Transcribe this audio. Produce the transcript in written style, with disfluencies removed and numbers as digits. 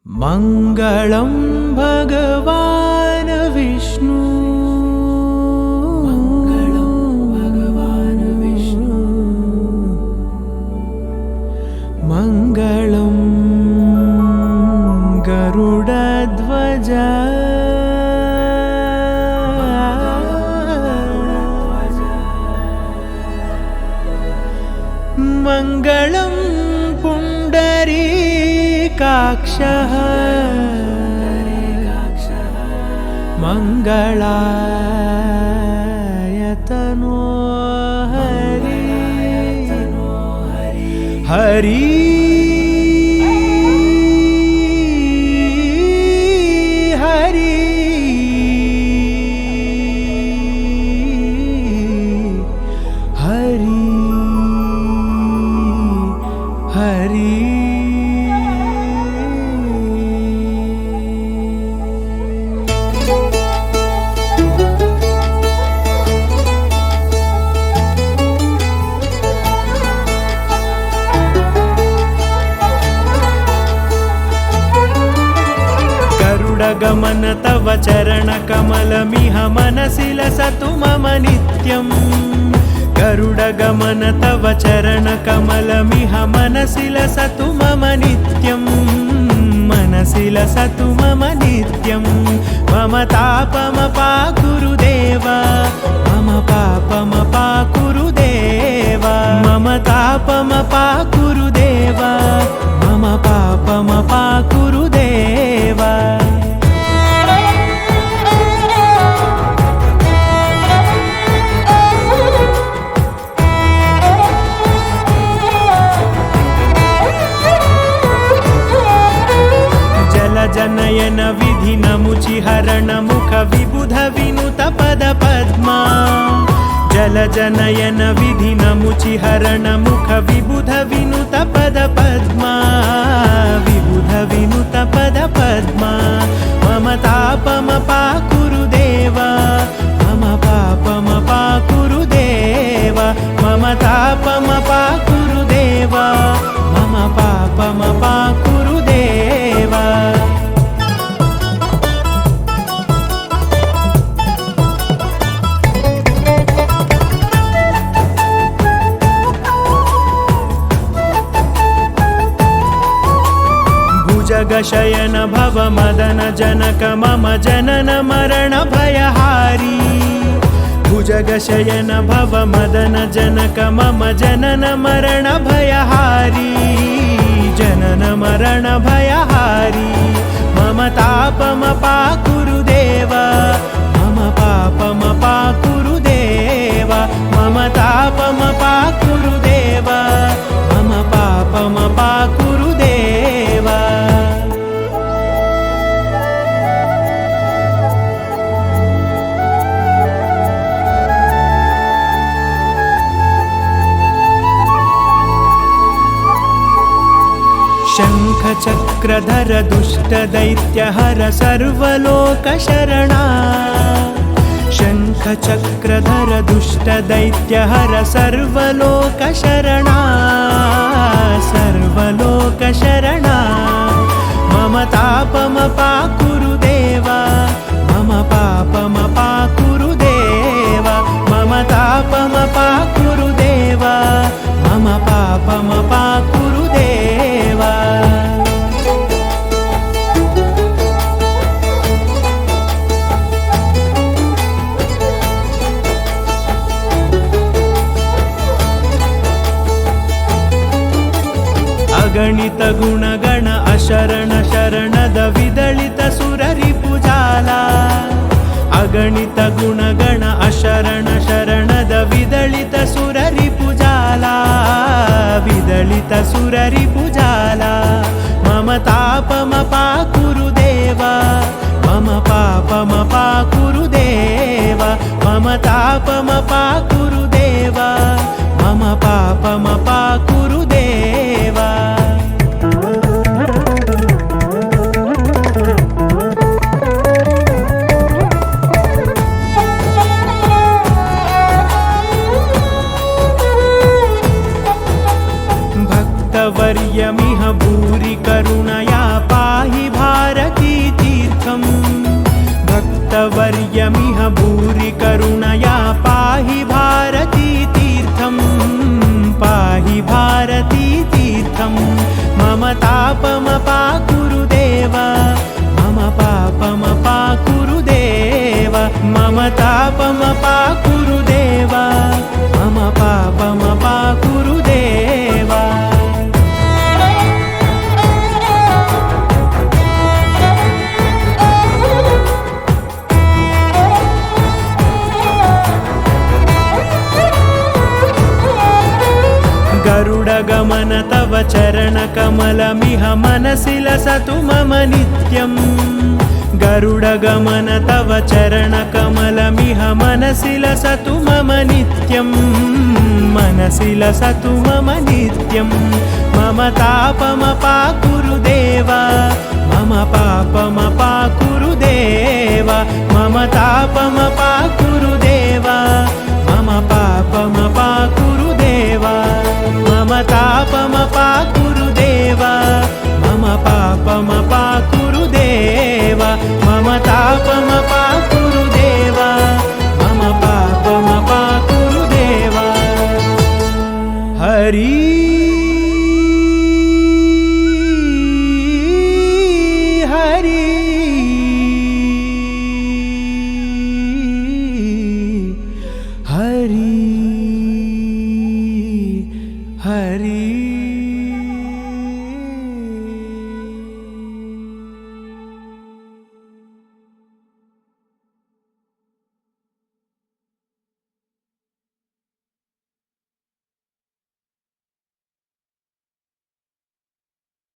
मङ्गलं भगवान् विष्णु मङ्गलं गरुडध्वज मङ्गलं पुण्डरीकाक्षः मङ्गलायतनो हरि हरि हरि हरि हरि गरुडगमन तव चरणकमलमिह मनसि लसतु मम नित्यम् गरुडगमन तव चरणकमलमिह मनसि लसतु मम नित्यं मनसि लसतु मम नित्यं मम तापमपाकुरु देव मम पापमपाकुरु देव मम तापमपाकुरु देव मम पापमपाकुरु देव जनयन विधि नमुचिहरण मुख विबुध विनुत पद पद्मा जल जनयन विधि नमुचिहरण मुख विबुध विनुत पद पद्मा विबुध विनुत पद पद्मा मम तापमपाकुरु देव मम पापमपाकुरु देव मम तापमपाकुरु देव मम पापमपाकुरु देव जगशयन भव मदन जनक मम जनन मरण भयहारी भुजगशयन भव मदन जनक मम जनन मरण भयहारी जनन मरण भयहारी मम तापमपाकुरु देव मम पापमपाकुरु देव मम तापमपाकुरु देव मम पापमपाकुरु देव शङ्खचक्रधर दुष्टदैत्यहर सर्वलोकशरणा शङ्खचक्रधर दुष्टदैत्यहर सर्वलोकशरणा सर्वलोकशरणा मम तापमपाकुरु देव मम पापमपाकुरु देव मम तापमपाकुरु देव मम पापमपाकुरु देव अगणित गुणगण अशरण शरणद विदलित सुररिपुजाला अगणित गुणगण अशरण शरणद विदलित सुररिपुजाला विदलित सुररिपुजाला मम तापमपाकुरु देव मम पापमपाकुरु देव मम तापमपाकुरु देव मम पापमपाकुरु देव भक्तवर्यमिह भूरि करुणया पाहि वर्यमिह भूरि करुणया पाहि भारती तीर्थं पाहि भारती तीर्थं मम तापमपाकुरु देव मम पापमपाकुरु देव मम तापमपाकुरु देव मम पापमपाकुरु देव गरुडगमन तव चरणकमलमिह मनसि लसतु मम नित्यं गरुडगमन तव चरणकमलमिह मनसि लसतु मम नित्यं मनसि लसतु मम नित्यं मम तापमपाकुरु देव मम पापमपाकुरु देव मम तापमपाकुरु देव मम पापमपाकुरु देव मम तापमपाकुरु देव मम पापमपाकुरु देव मम तापमपाकुरु देव मम पापमपाकुरु देव हरि